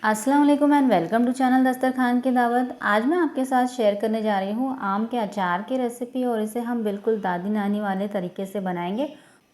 अस्सलाम वालेकुम and welcome to channel दस्तरखान की दावत। आज मैं आपके साथ शेयर करने जा रही हूँ आम के अचार की रेसिपी और इसे हम बिल्कुल दादी नानी वाले तरीके से बनाएंगे।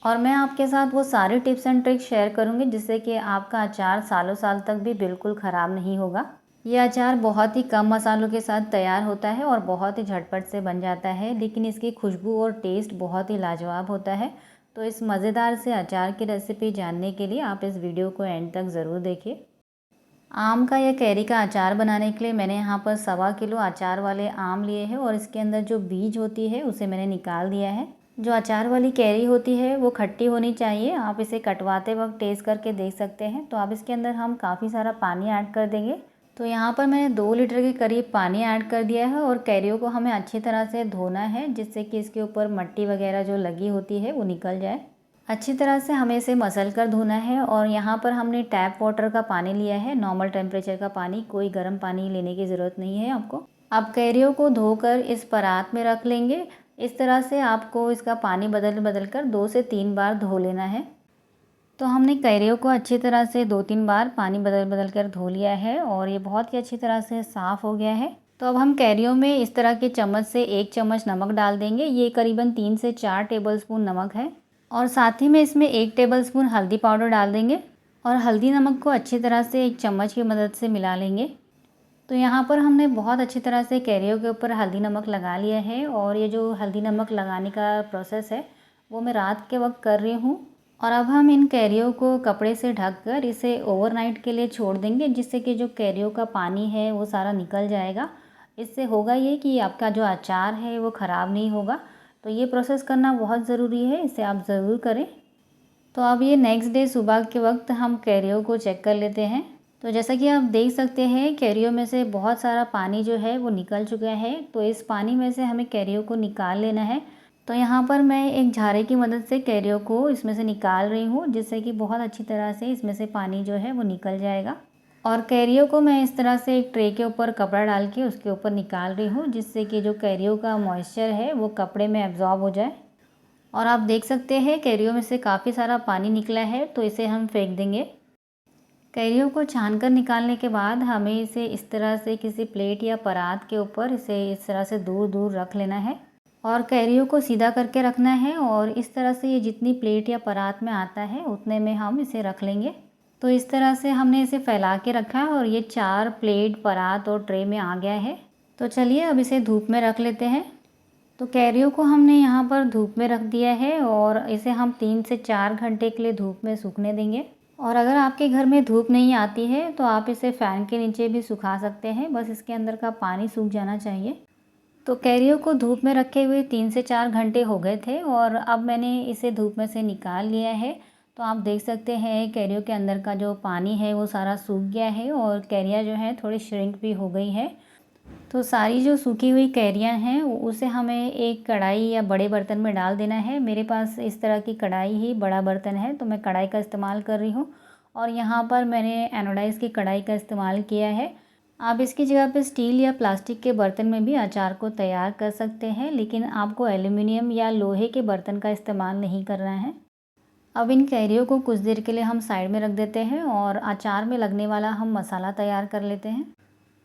और मैं आपके साथ वो सारी टिप्स एंड ट्रिक्स शेयर करूँगी जिससे कि आपका अचार सालों साल तक भी बिल्कुल ख़राब नहीं होगा। ये अचार बहुत ही कम मसालों के साथ तैयार होता है और बहुत ही झटपट से बन जाता है, लेकिन इसकी खुशबू और टेस्ट बहुत ही लाजवाब होता है। तो इस मज़ेदार से अचार की रेसिपी जानने के लिए आप इस वीडियो को एंड तक ज़रूर देखिए। आम का या कैरी का अचार बनाने के लिए मैंने यहाँ पर 1.25 किलो अचार वाले आम लिए हैं और इसके अंदर जो बीज होती है उसे मैंने निकाल दिया है। जो अचार वाली कैरी होती है वो खट्टी होनी चाहिए। आप इसे कटवाते वक्त टेस्ट करके देख सकते हैं। तो अब इसके अंदर हम काफ़ी सारा पानी ऐड कर देंगे। तो यहाँ पर मैंने 2 लीटर के करीब पानी ऐड कर दिया है और कैरियों को हमें अच्छी तरह से धोना है जिससे कि इसके ऊपर मिट्टी वगैरह जो लगी होती है वो निकल जाए। अच्छी तरह से हमें इसे मसल कर धोना है। और यहाँ पर हमने टैप वाटर का पानी लिया है, नॉर्मल टेम्परेचर का पानी, कोई गर्म पानी लेने की ज़रूरत नहीं है आपको। अब कैरियों को धोकर इस परात में रख लेंगे। इस तरह से आपको इसका पानी बदल बदल कर 2 से 3 बार धो लेना है। तो हमने कैरियों को अच्छी तरह से 2-3 बार पानी बदल बदल कर धो लिया है और ये बहुत ही अच्छी तरह से साफ़ हो गया है। तो अब हम कैरियों में इस तरह के चम्मच से 1 चम्मच नमक डाल देंगे। ये करीबन 3 से 4 टेबलस्पून नमक है। और साथ ही में इसमें 1 टेबलस्पून हल्दी पाउडर डाल देंगे और हल्दी नमक को अच्छी तरह से एक चम्मच की मदद से मिला लेंगे। तो यहाँ पर हमने बहुत अच्छी तरह से कैरियों के ऊपर हल्दी नमक लगा लिया है। और ये जो हल्दी नमक लगाने का प्रोसेस है वो मैं रात के वक्त कर रही हूँ। और अब हम इन कैरियों को कपड़े से ढककर इसे ओवरनाइट के लिए छोड़ देंगे जिससे कि जो कैरियों का पानी है वो सारा निकल जाएगा। इससे होगा ये कि आपका जो अचार है वो ख़राब नहीं होगा। तो ये प्रोसेस करना बहुत ज़रूरी है, इसे आप ज़रूर करें। तो अब ये नेक्स्ट डे सुबह के वक्त हम कैरियों को चेक कर लेते हैं। तो जैसा कि आप देख सकते हैं कैरियों में से बहुत सारा पानी जो है वो निकल चुका है। तो इस पानी में से हमें कैरियों को निकाल लेना है। तो यहाँ पर मैं एक झारे की मदद से कैरियों को इसमें से निकाल रही हूँ जिससे कि बहुत अच्छी तरह से इसमें से पानी जो है वो निकल जाएगा। और कैरियों को मैं इस तरह से एक ट्रे के ऊपर कपड़ा डाल के उसके ऊपर निकाल रही हूँ जिससे कि जो कैरियों का मॉइस्चर है वो कपड़े में एब्जॉर्ब हो जाए। और आप देख सकते हैं कैरियों में से काफ़ी सारा पानी निकला है, तो इसे हम फेंक देंगे। कैरियों को छान कर निकालने के बाद हमें इसे इस तरह से किसी प्लेट या परात के ऊपर इसे इस तरह से दूर दूर रख लेना है और कैरियों को सीधा करके रखना है। और इस तरह से ये जितनी प्लेट या परात में आता है उतने में हम इसे रख लेंगे। तो इस तरह से हमने इसे फैला के रखा है और ये 4 प्लेट, परात और ट्रे में आ गया है। तो चलिए अब इसे धूप में रख लेते हैं। तो कैरियों को हमने यहाँ पर धूप में रख दिया है और इसे हम 3 से 4 घंटे के लिए धूप में सूखने देंगे। और अगर आपके घर में धूप नहीं आती है तो आप इसे फ़ैन के नीचे भी सुखा सकते हैं, बस इसके अंदर का पानी सूख जाना चाहिए। तो कैरियों को धूप में रखे हुए 3 से 4 घंटे हो गए थे और अब मैंने इसे धूप में से निकाल लिया है। तो आप देख सकते हैं कैरियों के अंदर का जो पानी है वो सारा सूख गया है और कैरियाँ जो हैं थोड़ी श्रिंक भी हो गई है। तो सारी जो सूखी हुई कैरियाँ हैं उसे हमें एक कढ़ाई या बड़े बर्तन में डाल देना है। मेरे पास इस तरह की कढ़ाई ही बड़ा बर्तन है तो मैं कढ़ाई का इस्तेमाल कर रही हूँ। और यहाँ पर मैंने एनोडाइज़ की कढ़ाई का इस्तेमाल किया है। आप इसकी जगह पे स्टील या प्लास्टिक के बर्तन में भी अचार को तैयार कर सकते हैं, लेकिन आपको एल्युमिनियम या लोहे के बर्तन का इस्तेमाल नहीं करना है। अब इन कैरियों को कुछ देर के लिए हम साइड में रख देते हैं और अचार में लगने वाला हम मसाला तैयार कर लेते हैं।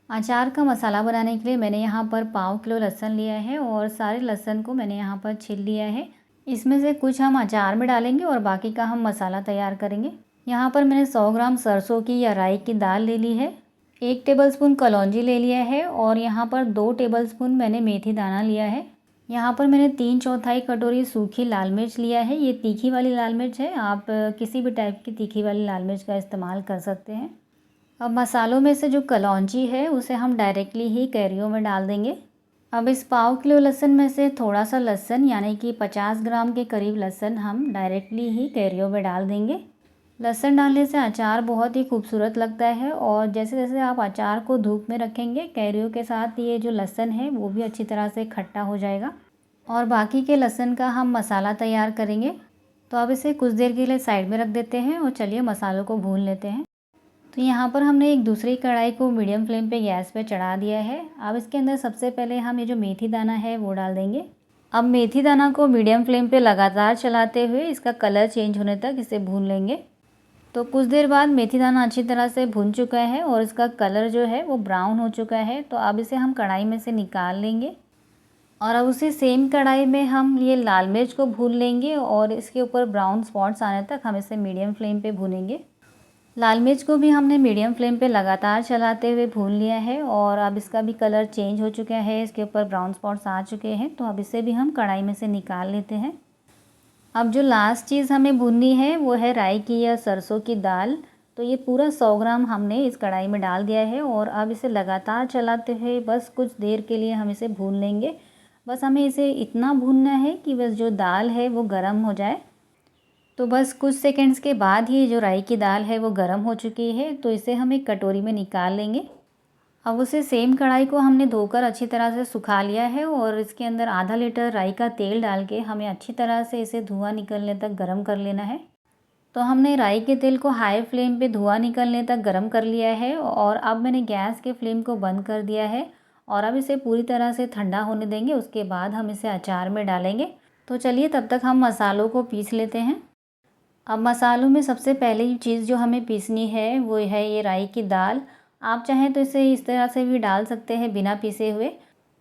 अचार का मसाला बनाने के लिए मैंने यहाँ पर 1/4 किलो लहसुन लिया है और सारे लहसुन को मैंने यहाँ पर छील लिया है। इसमें से कुछ हम अचार में डालेंगे और बाकी का हम मसाला तैयार करेंगे। यहाँ पर मैंने 100 ग्राम सरसों की या राई की दाल ले ली है, 1 टेबलस्पून कलौंजी ले लिया है और यहाँ पर 2 टेबलस्पून मैंने मेथी दाना लिया है। यहाँ पर मैंने 3/4 कटोरी सूखी लाल मिर्च लिया है। ये तीखी वाली लाल मिर्च है, आप किसी भी टाइप की तीखी वाली लाल मिर्च का इस्तेमाल कर सकते हैं। अब मसालों में से जो कलौंजी है उसे हम डायरेक्टली ही कैरियों में डाल देंगे। अब इस 1/4 किलो लहसुन में से थोड़ा सा लहसुन यानी कि 50 ग्राम के करीब लहसुन हम डायरेक्टली ही कैरियों में डाल देंगे। लहसुन डालने से अचार बहुत ही खूबसूरत लगता है और जैसे जैसे आप अचार को धूप में रखेंगे कैरियों के साथ ये जो लहसुन है वो भी अच्छी तरह से खट्टा हो जाएगा। और बाकी के लहसुन का हम मसाला तैयार करेंगे। तो अब इसे कुछ देर के लिए साइड में रख देते हैं और चलिए मसालों को भून लेते हैं। तो यहाँ पर हमने एक दूसरी कढ़ाई को मीडियम फ्लेम पे गैस पे चढ़ा दिया है। अब इसके अंदर सबसे पहले हम ये जो मेथी दाना है वो डाल देंगे। अब मेथी दाना को मीडियम फ्लेम पे लगातार चलाते हुए इसका कलर चेंज होने तक इसे भून लेंगे। तो कुछ देर बाद मेथी दाना अच्छी तरह से भुन चुका है और इसका कलर जो है वो ब्राउन हो चुका है। तो अब इसे हम कढ़ाई में से निकाल लेंगे और अब उसी सेम कढ़ाई में हम ये लाल मिर्च को भून लेंगे और इसके ऊपर ब्राउन स्पॉट्स आने तक हम इसे मीडियम फ्लेम पे भूनेंगे। लाल मिर्च को भी हमने मीडियम फ्लेम पे लगातार चलाते हुए भून लिया है और अब इसका भी कलर चेंज हो चुका है, इसके ऊपर ब्राउन स्पॉट्स आ चुके हैं। तो अब इसे भी हम कढ़ाई में से निकाल लेते हैं। अब जो लास्ट चीज़ हमें भूननी है वो है राई की या सरसों की दाल। तो ये पूरा 100 ग्राम हमने इस कढ़ाई में डाल दिया है और अब इसे लगातार चलाते हुए बस कुछ देर के लिए हम इसे भून लेंगे। बस हमें इसे इतना भूनना है कि बस जो दाल है वो गर्म हो जाए। तो बस कुछ सेकंड्स के बाद ही जो राई की दाल है वो गर्म हो चुकी है। तो इसे हम एक कटोरी में निकाल लेंगे। अब उसे सेम कढ़ाई को हमने धोकर अच्छी तरह से सुखा लिया है और इसके अंदर आधा लीटर राई का तेल डाल के हमें अच्छी तरह से इसे धुआं निकलने तक गर्म कर लेना है। तो हमने राई के तेल को हाई फ्लेम पे धुआं निकलने तक गर्म कर लिया है और अब मैंने गैस के फ्लेम को बंद कर दिया है और अब इसे पूरी तरह से ठंडा होने देंगे। उसके बाद हम इसे अचार में डालेंगे। तो चलिए तब तक हम मसालों को पीस लेते हैं। अब मसालों में सबसे पहली चीज़ जो हमें पीसनी है वो है ये राई की दाल। आप चाहें तो इसे इस तरह से भी डाल सकते हैं बिना पीसे हुए।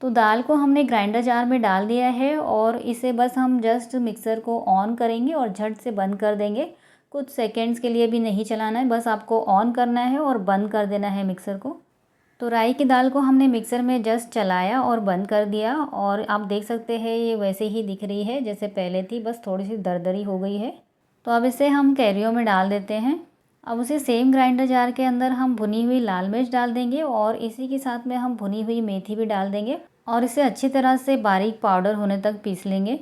तो दाल को हमने ग्राइंडर जार में डाल दिया है और इसे बस हम जस्ट मिक्सर को ऑन करेंगे और झट से बंद कर देंगे। कुछ सेकंड्स के लिए भी नहीं चलाना है, बस आपको ऑन करना है और बंद कर देना है मिक्सर को। तो राई की दाल को हमने मिक्सर में जस्ट चलाया और बंद कर दिया और आप देख सकते हैं ये वैसे ही दिख रही है जैसे पहले थी, बस थोड़ी सी दरदरी हो गई है। तो अब इसे हम कैरियों में डाल देते हैं। अब उसे सेम ग्राइंडर जार के अंदर हम भुनी हुई लाल मिर्च डाल देंगे और इसी के साथ में हम भुनी हुई मेथी भी डाल देंगे और इसे अच्छी तरह से बारीक पाउडर होने तक पीस लेंगे।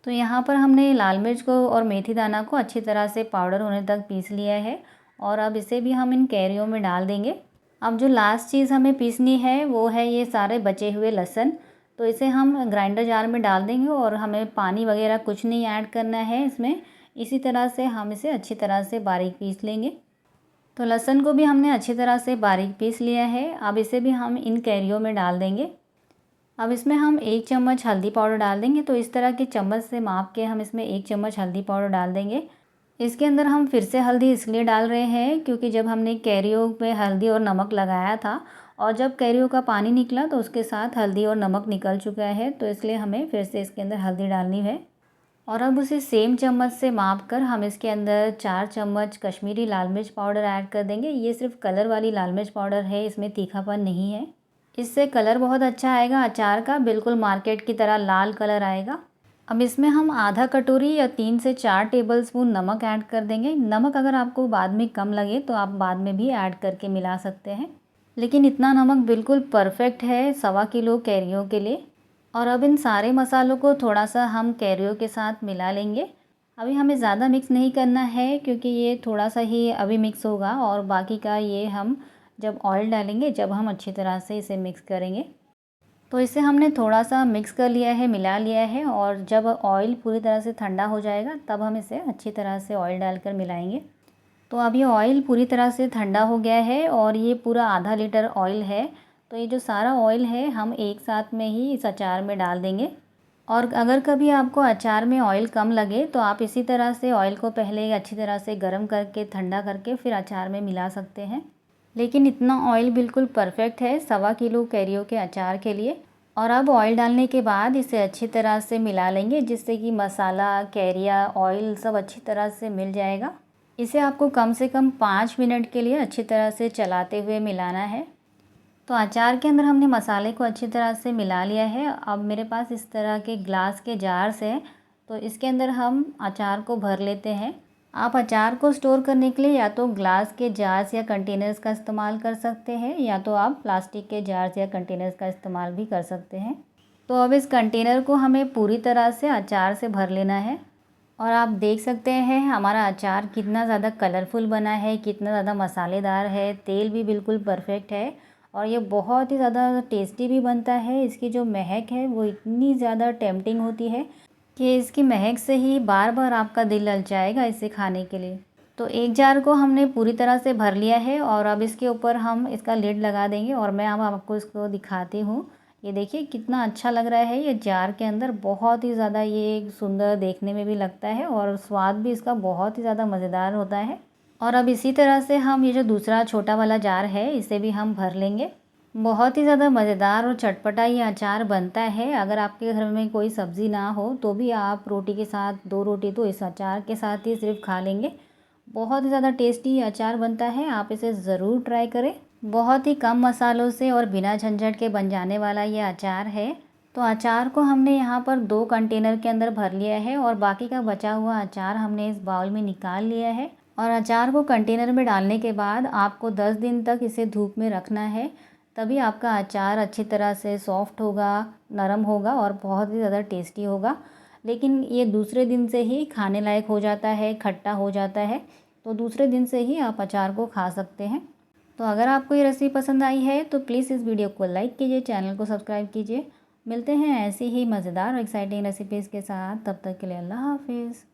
तो यहाँ पर हमने लाल मिर्च को और मेथी दाना को अच्छी तरह से पाउडर होने तक पीस लिया है और अब इसे भी हम इन कैरियों में डाल देंगे। अब जो लास्ट चीज़ हमें पीसनी है वो है ये सारे बचे हुए लहसुन। तो इसे हम ग्राइंडर जार में डाल देंगे और हमें पानी वगैरह कुछ नहीं ऐड करना है इसमें। इसी तरह से हम इसे अच्छी तरह से बारीक पीस लेंगे। तो लहसुन को भी हमने अच्छी तरह से बारीक पीस लिया है। अब इसे भी हम इन कैरियों में डाल देंगे। अब इसमें हम 1 चम्मच हल्दी पाउडर डाल देंगे। तो इस तरह के चम्मच से माप के हम इसमें 1 चम्मच हल्दी पाउडर डाल देंगे। इसके अंदर हम फिर से हल्दी इसलिए डाल रहे हैं क्योंकि जब हमने कैरियों में हल्दी और नमक लगाया था और जब कैरियों का पानी निकला तो उसके साथ हल्दी और नमक निकल चुका है, तो इसलिए हमें फिर से इसके अंदर हल्दी डालनी है। और अब उसे सेम चम्मच से माप कर हम इसके अंदर 4 चम्मच कश्मीरी लाल मिर्च पाउडर ऐड कर देंगे। ये सिर्फ कलर वाली लाल मिर्च पाउडर है, इसमें तीखापन नहीं है। इससे कलर बहुत अच्छा आएगा अचार का, बिल्कुल मार्केट की तरह लाल कलर आएगा। अब इसमें हम आधा कटोरी या 3 से 4 टेबलस्पून नमक ऐड कर देंगे। नमक अगर आपको बाद में कम लगे तो आप बाद में भी ऐड करके मिला सकते हैं, लेकिन इतना नमक बिल्कुल परफेक्ट है 1.25 किलो कैरियों के लिए। और अब इन सारे मसालों को थोड़ा सा हम कैरियों के साथ मिला लेंगे। अभी हमें ज़्यादा मिक्स नहीं करना है क्योंकि ये थोड़ा सा ही अभी मिक्स होगा और बाकी का ये हम जब ऑयल डालेंगे जब हम अच्छी तरह से इसे मिक्स करेंगे। तो इसे हमने थोड़ा सा मिक्स कर लिया है, मिला लिया है और जब ऑयल पूरी तरह से ठंडा हो जाएगा तब हम इसे अच्छी तरह से ऑयल डालकर मिलाएंगे। तो अब ये ऑयल पूरी तरह से ठंडा हो गया है और ये पूरा आधा लीटर ऑयल है। तो ये जो सारा ऑयल है हम एक साथ में ही इस अचार में डाल देंगे। और अगर कभी आपको अचार में ऑयल कम लगे तो आप इसी तरह से ऑयल को पहले अच्छी तरह से गर्म करके ठंडा करके फिर अचार में मिला सकते हैं। लेकिन इतना ऑयल बिल्कुल परफेक्ट है 1.25 किलो कैरियों के अचार के लिए। और अब ऑयल डालने के बाद इसे अच्छी तरह से मिला लेंगे जिससे कि मसाला, कैरिया, ऑयल सब अच्छी तरह से मिल जाएगा। इसे आपको कम से कम 5 मिनट के लिए अच्छी तरह से चलाते हुए मिलाना है। तो अचार के अंदर हमने मसाले को अच्छी तरह से मिला लिया है। अब मेरे पास इस तरह के ग्लास के जार्स हैं, तो इसके अंदर हम अचार को भर लेते हैं। आप अचार को स्टोर करने के लिए या तो ग्लास के जार्स या कंटेनर्स का इस्तेमाल कर सकते हैं या तो आप प्लास्टिक के जार्स या कंटेनर्स का इस्तेमाल भी कर सकते हैं। तो अब इस कंटेनर को हमें पूरी तरह से अचार से भर लेना है। और आप देख सकते हैं हमारा अचार कितना ज़्यादा कलरफुल बना है, कितना ज़्यादा मसालेदार है, तेल भी बिल्कुल परफेक्ट है और ये बहुत ही ज़्यादा टेस्टी भी बनता है। इसकी जो महक है वो इतनी ज़्यादा टेम्पटिंग होती है कि इसकी महक से ही बार बार आपका दिल ललचाएगा इसे खाने के लिए। तो एक जार को हमने पूरी तरह से भर लिया है और अब इसके ऊपर हम इसका लिड लगा देंगे और मैं अब आपको इसको दिखाती हूँ। ये देखिए कितना अच्छा लग रहा है ये जार के अंदर, बहुत ही ज़्यादा ये सुंदर देखने में भी लगता है और स्वाद भी इसका बहुत ही ज़्यादा मज़ेदार होता है। और अब इसी तरह से हम ये जो दूसरा छोटा वाला जार है इसे भी हम भर लेंगे। बहुत ही ज़्यादा मज़ेदार और चटपटा ये अचार बनता है। अगर आपके घर में कोई सब्ज़ी ना हो तो भी आप रोटी के साथ, 2 रोटी तो इस अचार के साथ ही सिर्फ खा लेंगे। बहुत ही ज़्यादा टेस्टी ये अचार बनता है, आप इसे ज़रूर ट्राई करें। बहुत ही कम मसालों से और बिना झंझट के बन जाने वाला ये अचार है। तो अचार को हमने यहाँ पर 2 कंटेनर के अंदर भर लिया है और बाकी का बचा हुआ अचार हमने इस बाउल में निकाल लिया है। और अचार को कंटेनर में डालने के बाद आपको 10 दिन तक इसे धूप में रखना है, तभी आपका अचार अच्छी तरह से सॉफ्ट होगा, नरम होगा और बहुत ही ज़्यादा टेस्टी होगा। लेकिन ये दूसरे दिन से ही खाने लायक हो जाता है, खट्टा हो जाता है, तो दूसरे दिन से ही आप अचार को खा सकते हैं। तो अगर आपको ये रेसिपी पसंद आई है तो प्लीज़ इस वीडियो को लाइक कीजिए, चैनल को सब्सक्राइब कीजिए। मिलते हैं ऐसी ही मज़ेदार और एक्साइटिंग रेसिपीज़ के साथ, तब तक के लिए अल्लाह हाफ़िज़।